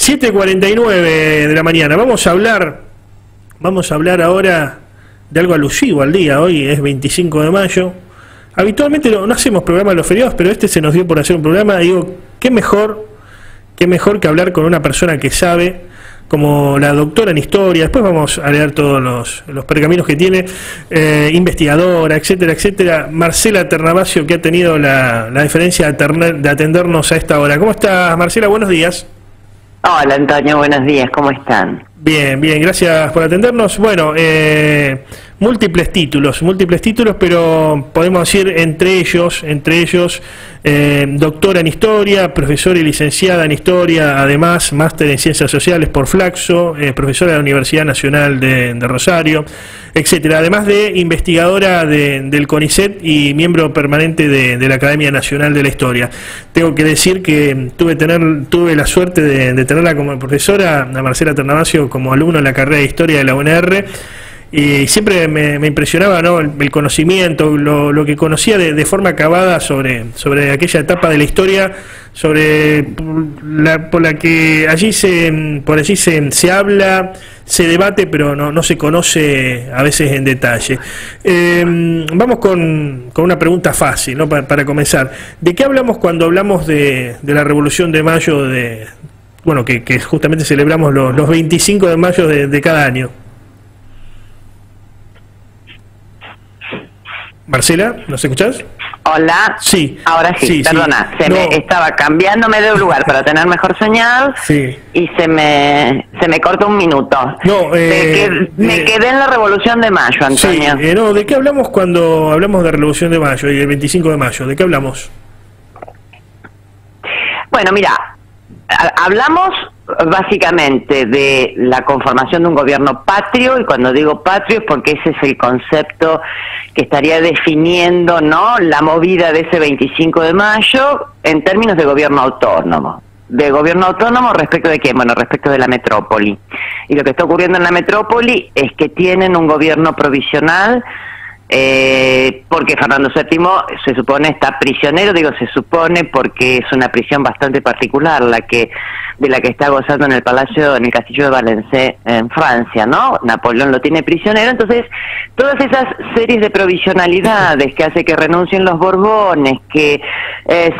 7:49 de la mañana. Vamos a hablar ahora de algo alusivo al día. Hoy es 25 de mayo. Habitualmente no hacemos programas los feriados, pero este se nos dio por hacer un programa. Digo, qué mejor que hablar con una persona que sabe, como la doctora en historia. Después vamos a leer todos los pergaminos que tiene, investigadora, etcétera, etcétera. Marcela Ternavasio, que ha tenido la deferencia de atendernos a esta hora. ¿Cómo estás, Marcela? Buenos días. Hola, Antonio, buenos días, ¿cómo están? Bien, gracias por atendernos. Bueno, múltiples títulos, pero podemos decir entre ellos, doctora en historia, profesora y licenciada en historia, además máster en ciencias sociales por Flaxo, profesora de la Universidad Nacional de Rosario, etcétera, además de investigadora del CONICET y miembro permanente de la Academia Nacional de la Historia. Tengo que decir que tuve la suerte de tenerla como profesora, a Marcela Ternavasio, como alumno en la carrera de Historia de la UNR, y siempre me impresionaba, ¿no?, el conocimiento, lo que conocía de forma acabada sobre aquella etapa de la historia, por la que allí se habla, se debate, pero no se conoce a veces en detalle. Vamos con una pregunta fácil, ¿no?, para comenzar. ¿De qué hablamos cuando hablamos de la Revolución de Mayo, que justamente celebramos los 25 de mayo de cada año? Marcela, ¿nos escuchás? Hola. Sí. Ahora sí, perdona. Me estaba cambiándome de lugar para tener mejor señal. Sí. Y se me cortó un minuto. Me quedé en la Revolución de Mayo, Antonio. Sí, ¿de qué hablamos cuando hablamos de Revolución de Mayo y del 25 de mayo? ¿De qué hablamos? Bueno, mira, hablamos básicamente de la conformación de un gobierno patrio, y cuando digo patrio es porque ese es el concepto que estaría definiendo, ¿no?, la movida de ese 25 de mayo en términos de gobierno autónomo. ¿De gobierno autónomo respecto de quién? Bueno, respecto de la metrópoli. Y lo que está ocurriendo en la metrópoli es que tienen un gobierno provisional, porque Fernando VII se supone está prisionero. Digo se supone porque es una prisión bastante particular de la que está gozando en el castillo de Valencey en Francia, ¿no? Napoleón lo tiene prisionero. Entonces todas esas series de provisionalidades que hace que renuncien los Borbones, que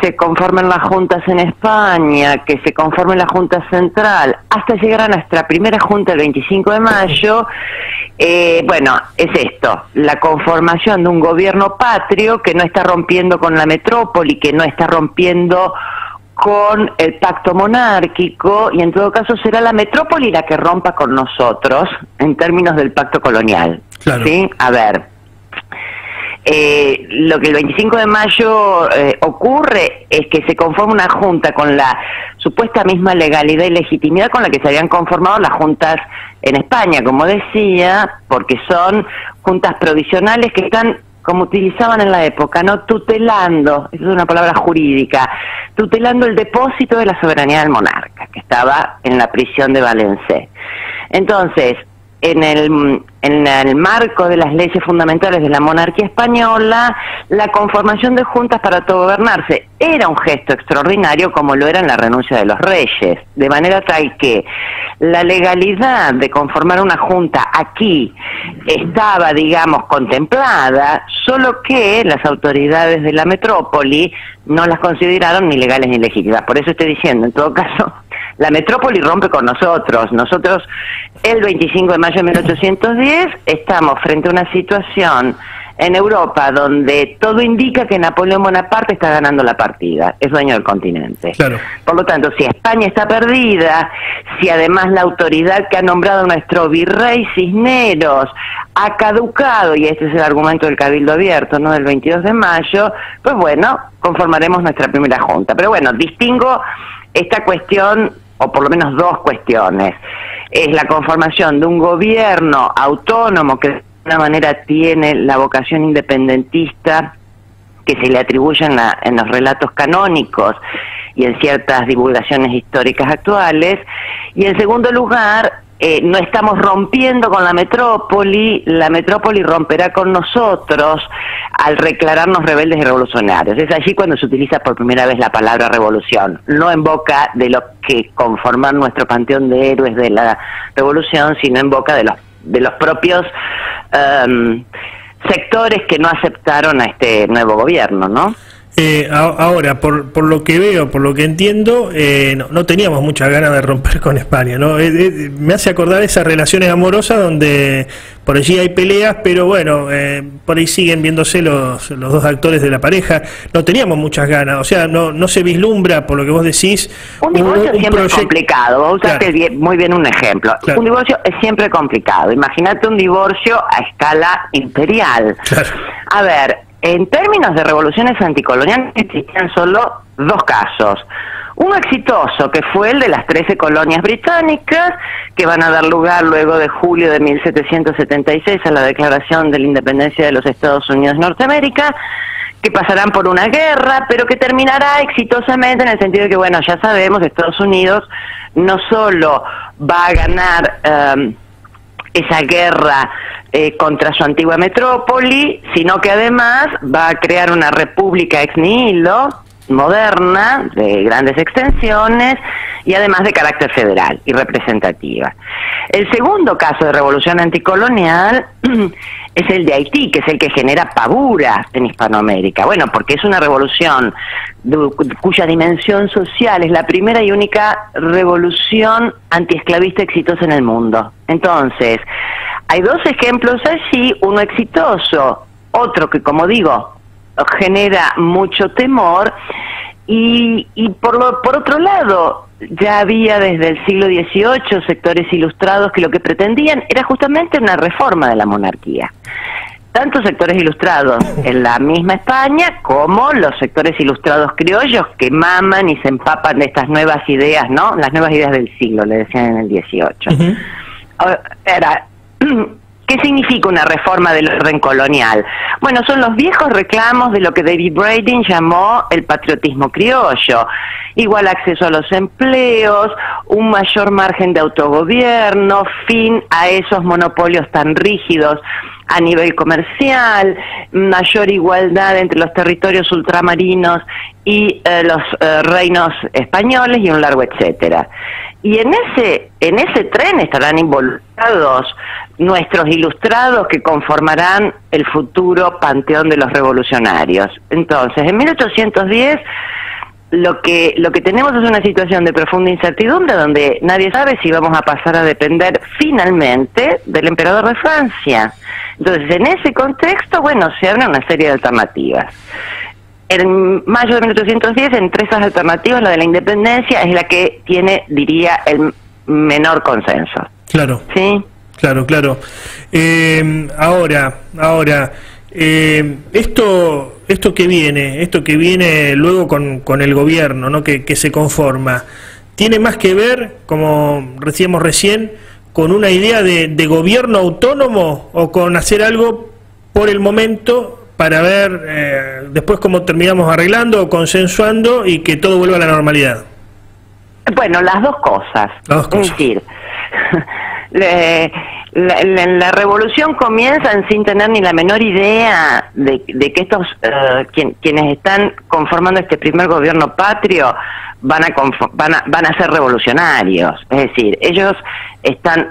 se conformen las juntas en España, que se conforme la Junta Central, hasta llegar a nuestra primera junta el 25 de mayo, bueno, es esto, la conformación de un gobierno patrio que no está rompiendo con la metrópoli, que no está rompiendo con el pacto monárquico, y en todo caso será la metrópoli la que rompa con nosotros en términos del pacto colonial. Claro. ¿Sí? A ver, lo que el 25 de mayo ocurre es que se conforma una junta con la supuesta misma legalidad y legitimidad con la que se habían conformado las juntas en España, como decía, porque son juntas provisionales que están, como utilizaban en la época, ¿no?, tutelando, esa es una palabra jurídica, tutelando el depósito de la soberanía del monarca, que estaba en la prisión de Valencey. Entonces, en el marco de las leyes fundamentales de la monarquía española, la conformación de juntas para autogobernarse era un gesto extraordinario, como lo era en la renuncia de los reyes, de manera tal que la legalidad de conformar una junta aquí estaba, digamos, contemplada, solo que las autoridades de la metrópoli no las consideraron ni legales ni legítimas. Por eso estoy diciendo, en todo caso, la metrópoli rompe con nosotros. Nosotros, el 25 de mayo de 1810, estamos frente a una situación en Europa donde todo indica que Napoleón Bonaparte está ganando la partida, es dueño del continente. Claro. Por lo tanto, si España está perdida, si además la autoridad que ha nombrado nuestro virrey Cisneros ha caducado, y este es el argumento del Cabildo Abierto, ¿no?, del 22 de mayo, pues bueno, conformaremos nuestra primera junta. Pero bueno, distingo esta cuestión, o por lo menos dos cuestiones. Es la conformación de un gobierno autónomo que de alguna manera tiene la vocación independentista que se le atribuye en los relatos canónicos y en ciertas divulgaciones históricas actuales. Y en segundo lugar, no estamos rompiendo con la metrópoli romperá con nosotros al declararnos rebeldes y revolucionarios. Es allí cuando se utiliza por primera vez la palabra revolución, no en boca de los que conforman nuestro panteón de héroes de la revolución, sino en boca de los propios sectores que no aceptaron a este nuevo gobierno, ¿no? Ahora, por lo que veo, por lo que entiendo, no teníamos muchas ganas de romper con España, ¿no? Me hace acordar esas relaciones amorosas donde por allí hay peleas, pero bueno, por ahí siguen viéndose los dos actores de la pareja. No teníamos muchas ganas, o sea, no se vislumbra, por lo que vos decís. Un divorcio siempre es complicado, vos usaste claro. muy bien un ejemplo. Claro. Un divorcio es siempre complicado. Imagínate un divorcio a escala imperial. Claro. A ver, en términos de revoluciones anticoloniales existían solo dos casos. Uno exitoso, que fue el de las 13 colonias británicas, que van a dar lugar luego de julio de 1776 a la declaración de la independencia de los Estados Unidos de Norteamérica, que pasarán por una guerra, pero que terminará exitosamente en el sentido de que, bueno, ya sabemos, Estados Unidos no solo va a ganar esa guerra contra su antigua metrópoli, sino que además va a crear una república ex nihilo, moderna, de grandes extensiones y además de carácter federal y representativa. El segundo caso de revolución anticolonial es el de Haití, que es el que genera pavura en Hispanoamérica. Bueno, porque es una revolución cuya dimensión social es la primera y única revolución antiesclavista exitosa en el mundo. Entonces, hay dos ejemplos allí, uno exitoso, otro que, como digo, genera mucho temor, y por otro lado, ya había desde el siglo XVIII sectores ilustrados que lo que pretendían era justamente una reforma de la monarquía. Tanto sectores ilustrados en la misma España como los sectores ilustrados criollos que maman y se empapan de estas nuevas ideas, ¿no? Las nuevas ideas del siglo, le decían en el XVIII. ¿Qué significa una reforma del orden colonial? Bueno, son los viejos reclamos de lo que David Brading llamó el patriotismo criollo. Igual acceso a los empleos, un mayor margen de autogobierno, fin a esos monopolios tan rígidos a nivel comercial, mayor igualdad entre los territorios ultramarinos y los reinos españoles y un largo etcétera. Y en ese tren estarán involucrados nuestros ilustrados que conformarán el futuro panteón de los revolucionarios. Entonces, en 1810 lo que tenemos es una situación de profunda incertidumbre donde nadie sabe si vamos a pasar a depender finalmente del emperador de Francia. Entonces, en ese contexto, bueno, se abre una serie de alternativas. En mayo de 1810, entre esas alternativas, la de la independencia es la que tiene, diría, el menor consenso. Claro. ¿Sí? Claro. Ahora, esto que viene luego con el gobierno, ¿no? que se conforma, tiene más que ver, como decíamos recién, con una idea de gobierno autónomo o con hacer algo por el momento para ver después cómo terminamos arreglando o consensuando y que todo vuelva a la normalidad. Bueno, las dos cosas. Es decir, la revolución comienzan sin tener ni la menor idea de que estos quienes están conformando este primer gobierno patrio van a ser revolucionarios. Es decir, ellos están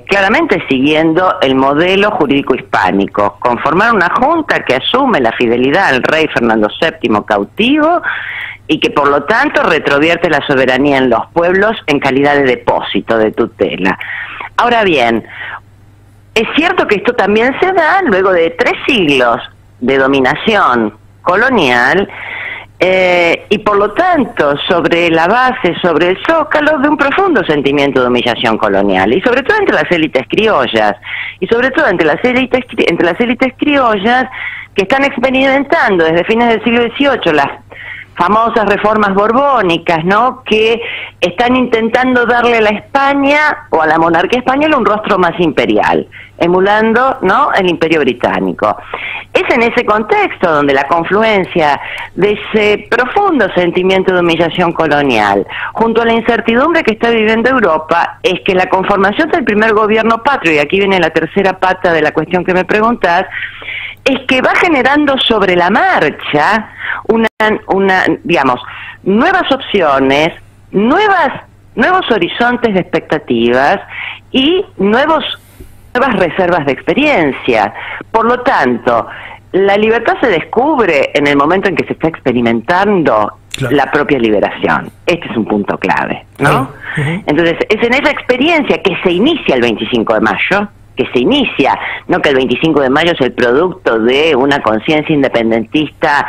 claramente siguiendo el modelo jurídico hispánico, conformar una junta que asume la fidelidad al rey Fernando VII cautivo y que por lo tanto retrovierte la soberanía en los pueblos en calidad de depósito, de tutela. Ahora bien, es cierto que esto también se da luego de 3 siglos de dominación colonial y por lo tanto sobre la base, sobre el zócalo de un profundo sentimiento de humillación colonial, y sobre todo entre las élites criollas, y sobre todo entre las élites criollas que están experimentando desde fines del siglo XVIII famosas reformas borbónicas, ¿no?, que están intentando darle a la España o a la monarquía española un rostro más imperial, emulando, ¿no?, el Imperio Británico. Es en ese contexto donde la confluencia de ese profundo sentimiento de humillación colonial, junto a la incertidumbre que está viviendo Europa, es que la conformación del primer gobierno patrio, y aquí viene la tercera pata de la cuestión que me preguntás, es que va generando sobre la marcha digamos, nuevas opciones, nuevos horizontes de expectativas y nuevas reservas de experiencia. Por lo tanto, la libertad se descubre en el momento en que se está experimentando la propia liberación. Este es un punto clave, ¿no? Entonces, es en esa experiencia que se inicia el 25 de mayo, no que el 25 de mayo es el producto de una conciencia independentista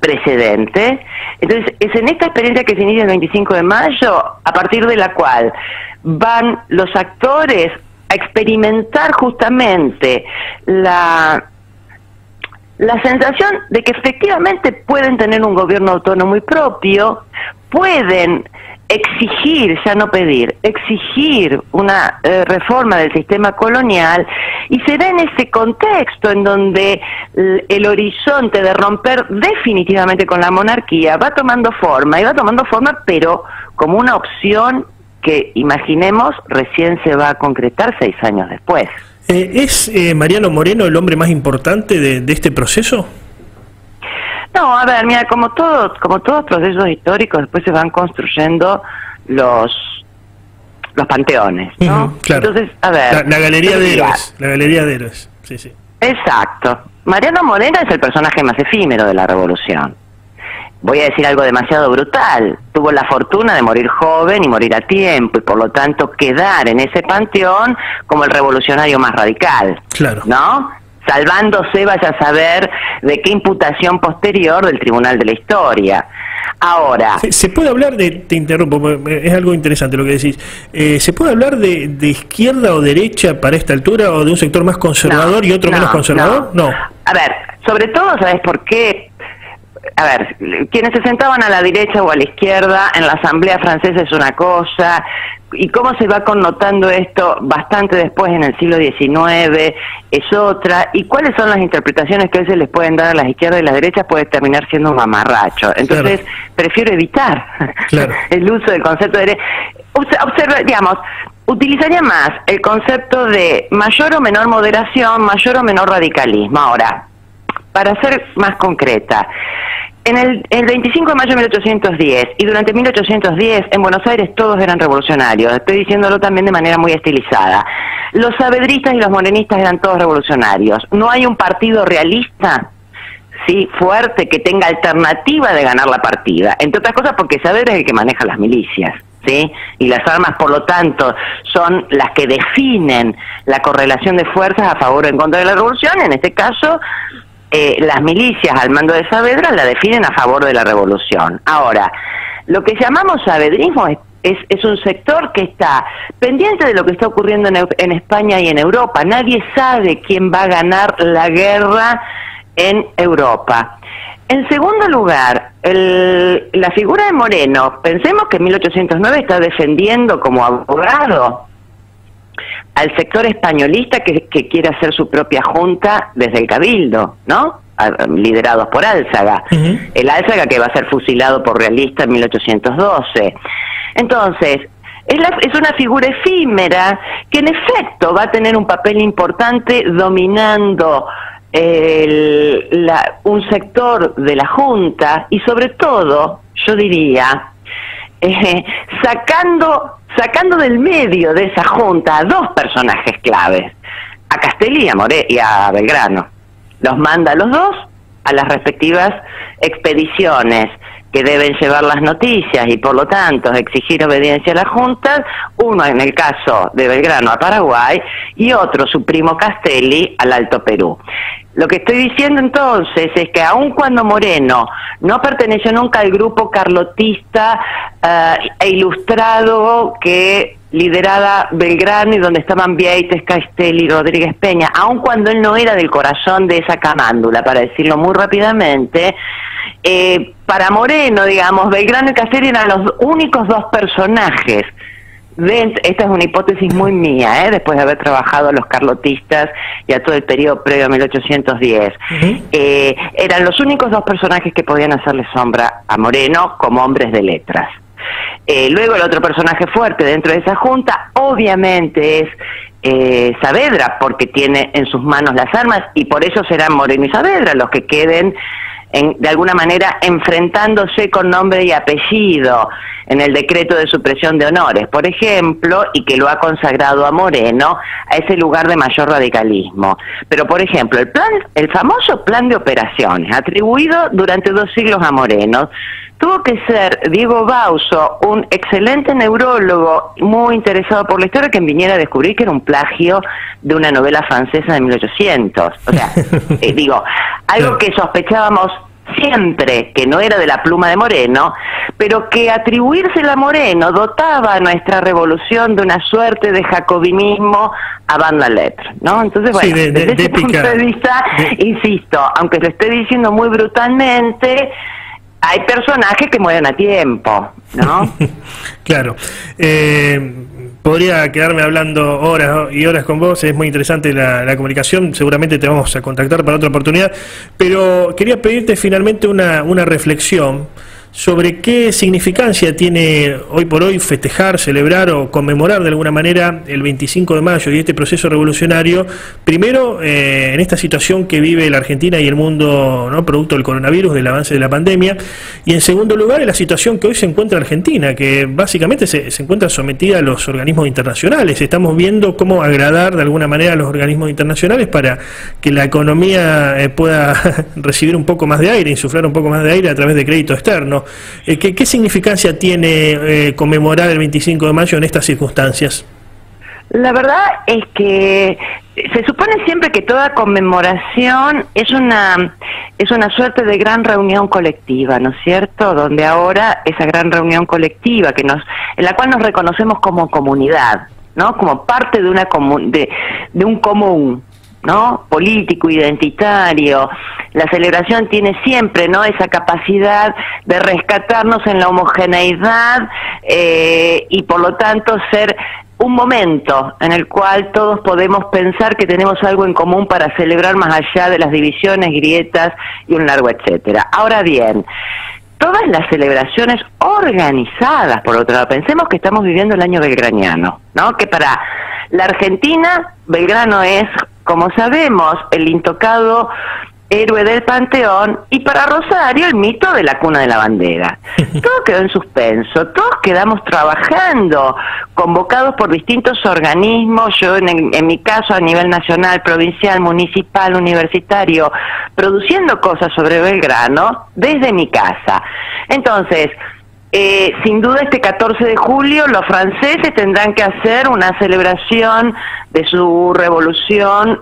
precedente. Entonces, es en esta experiencia que se inicia el 25 de mayo, a partir de la cual van los actores a experimentar justamente la sensación de que efectivamente pueden tener un gobierno autónomo y propio, pueden exigir, ya no pedir, exigir una reforma del sistema colonial, y será en ese contexto en donde el horizonte de romper definitivamente con la monarquía va tomando forma, pero como una opción que, imaginemos, recién se va a concretar 6 años después. ¿Es Mariano Moreno el hombre más importante de este proceso? No, a ver, mira, como todos procesos históricos, después se van construyendo los panteones, ¿no? Claro. Entonces, a ver, la galería de héroes, la galería de héroes, sí, sí. Exacto. Mariano Moreno es el personaje más efímero de la revolución. Voy a decir algo demasiado brutal. Tuvo la fortuna de morir joven y morir a tiempo, y por lo tanto quedar en ese panteón como el revolucionario más radical, claro, ¿no? Salvándose, vaya a saber de qué imputación posterior del Tribunal de la Historia. Ahora, ¿se puede hablar te interrumpo, es algo interesante lo que decís, ¿se puede hablar de izquierda o derecha para esta altura, o de un sector más conservador y otro menos conservador? No. A ver, sobre todo, ¿sabes por qué? A ver, quienes se sentaban a la derecha o a la izquierda en la Asamblea Francesa es una cosa, y cómo se va connotando esto bastante después en el siglo XIX es otra, y cuáles son las interpretaciones que a veces les pueden dar a las izquierdas y las derechas puede terminar siendo un mamarracho. Entonces, prefiero evitar el uso del concepto de derecha. Observa, digamos, utilizaría más el concepto de mayor o menor moderación, mayor o menor radicalismo. Ahora, para ser más concreta, en el 25 de mayo de 1810 y durante 1810 en Buenos Aires todos eran revolucionarios, estoy diciéndolo también de manera muy estilizada. Los saavedristas y los morenistas eran todos revolucionarios. No hay un partido realista, sí, fuerte, que tenga alternativa de ganar la partida, entre otras cosas porque Saavedra es el que maneja las milicias, ¿sí? Y las armas, por lo tanto, son las que definen la correlación de fuerzas a favor o en contra de la revolución. En este caso, las milicias al mando de Saavedra la definen a favor de la revolución. Ahora, lo que llamamos saavedrismo es un sector que está pendiente de lo que está ocurriendo en España y en Europa. Nadie sabe quién va a ganar la guerra en Europa. En segundo lugar, la figura de Moreno, pensemos que en 1809 está defendiendo como abogado al sector españolista que quiere hacer su propia junta desde el Cabildo, ¿no? Liderados por Álzaga. El Álzaga que va a ser fusilado por realista en 1812. Entonces, es una figura efímera que en efecto va a tener un papel importante dominando un sector de la Junta y sobre todo, yo diría, sacando del medio de esa Junta a dos personajes claves, a Castelli y a Belgrano. Los manda a los dos a las respectivas expediciones que deben llevar las noticias y por lo tanto exigir obediencia a la Junta, uno en el caso de Belgrano a Paraguay y otro, su primo Castelli, al Alto Perú. Lo que estoy diciendo entonces es que aun cuando Moreno no perteneció nunca al grupo carlotista e ilustrado que lideraba Belgrano y donde estaban Vieites, Castelli y Rodríguez Peña, aun cuando él no era del corazón de esa camándula, para decirlo muy rápidamente, para Moreno, digamos, Belgrano y Castelli eran los únicos dos personajes. Esta es una hipótesis muy mía, después de haber trabajado a los carlotistas y a todo el periodo previo a 1810. Eran los únicos dos personajes que podían hacerle sombra a Moreno como hombres de letras. Luego el otro personaje fuerte dentro de esa junta, obviamente, es Saavedra, porque tiene en sus manos las armas, y por eso serán Moreno y Saavedra los que queden de alguna manera enfrentándose con nombre y apellido en el decreto de supresión de honores, por ejemplo, y que lo ha consagrado a Moreno a ese lugar de mayor radicalismo. Pero, por ejemplo, el famoso plan de operaciones, atribuido durante 2 siglos a Moreno, tuvo que ser Diego Bauso, un excelente neurólogo muy interesado por la historia, quien viniera a descubrir que era un plagio de una novela francesa de 1800. O sea, algo que sospechábamos siempre que no era de la pluma de Moreno, pero que atribuírsela a Moreno dotaba a nuestra revolución de una suerte de jacobinismo avant la lettre, ¿no? Entonces, bueno, sí, desde ese punto de vista, insisto, aunque lo esté diciendo muy brutalmente, hay personajes que mueren a tiempo, ¿no? Claro. Podría quedarme hablando horas y horas con vos, es muy interesante la comunicación, seguramente te vamos a contactar para otra oportunidad, pero quería pedirte finalmente una reflexión sobre qué significancia tiene hoy por hoy festejar, celebrar o conmemorar de alguna manera el 25 de mayo y este proceso revolucionario, primero en esta situación que vive la Argentina y el mundo, ¿no?, producto del coronavirus, del avance de la pandemia, y en segundo lugar en la situación que hoy se encuentra Argentina, que básicamente se encuentra sometida a los organismos internacionales. Estamos viendo cómo agradar de alguna manera a los organismos internacionales para que la economía pueda recibir un poco más de aire, insuflar un poco más de aire a través de crédito externo. ¿Qué significancia tiene conmemorar el 25 de mayo en estas circunstancias? La verdad es que se supone siempre que toda conmemoración es una suerte de gran reunión colectiva, ¿no es cierto? Donde ahora esa gran reunión colectiva en la cual nos reconocemos como comunidad, ¿no? Como parte de un común, ¿no?, político, identitario. La celebración tiene siempre, ¿no?, esa capacidad de rescatarnos en la homogeneidad y por lo tanto ser un momento en el cual todos podemos pensar que tenemos algo en común para celebrar más allá de las divisiones, grietas y un largo etcétera. Ahora bien, todas las celebraciones organizadas, por otro lado, pensemos que estamos viviendo el año belgraniano, ¿no?, que para la Argentina, Belgrano es, como sabemos, el intocado héroe del Panteón, y para Rosario el mito de la cuna de la bandera. Todo quedó en suspenso, todos quedamos trabajando, convocados por distintos organismos, yo en mi caso a nivel nacional, provincial, municipal, universitario, produciendo cosas sobre Belgrano desde mi casa. Entonces, sin duda este 14 de julio los franceses tendrán que hacer una celebración de su revolución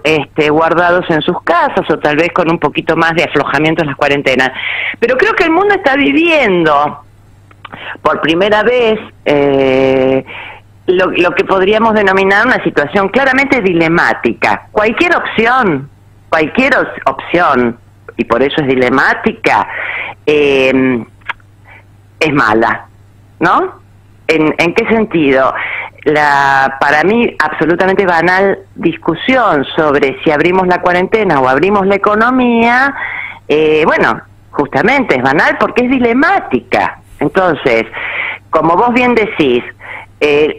guardados en sus casas, o tal vez con un poquito más de aflojamiento en las cuarentenas. Pero creo que el mundo está viviendo por primera vez lo que podríamos denominar una situación claramente dilemática. Cualquier opción, y por eso es dilemática, es mala, ¿no? ¿En qué sentido? Para mí, absolutamente banal discusión sobre si abrimos la cuarentena o abrimos la economía, bueno, justamente es banal porque es dilemática. Entonces, como vos bien decís,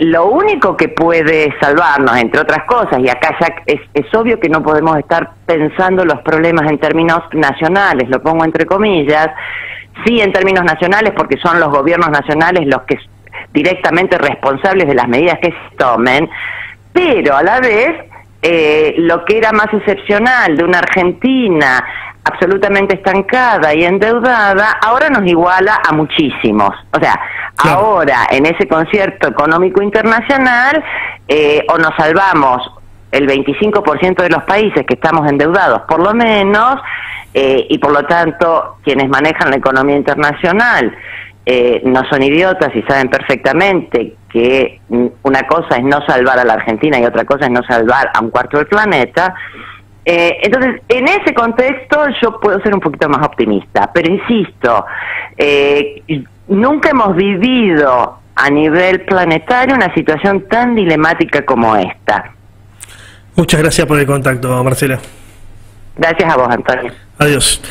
lo único que puede salvarnos, entre otras cosas, y acá ya es obvio que no podemos estar pensando los problemas en términos nacionales, lo pongo entre comillas, sí en términos nacionales porque son los gobiernos nacionales los que directamente responsables de las medidas que se tomen, pero a la vez lo que era más excepcional de una Argentina absolutamente estancada y endeudada, ahora nos iguala a muchísimos. O sea, claro, ahora en ese concierto económico internacional o nos salvamos el 25% de los países que estamos endeudados, por lo menos, y por lo tanto quienes manejan la economía internacional no son idiotas y saben perfectamente que una cosa es no salvar a la Argentina y otra cosa es no salvar a un cuarto del planeta. Entonces, en ese contexto yo puedo ser un poquito más optimista, pero insisto, nunca hemos vivido a nivel planetario una situación tan dilemática como esta. Muchas gracias por el contacto, Marcela. Gracias a vos, Antonio. Adiós.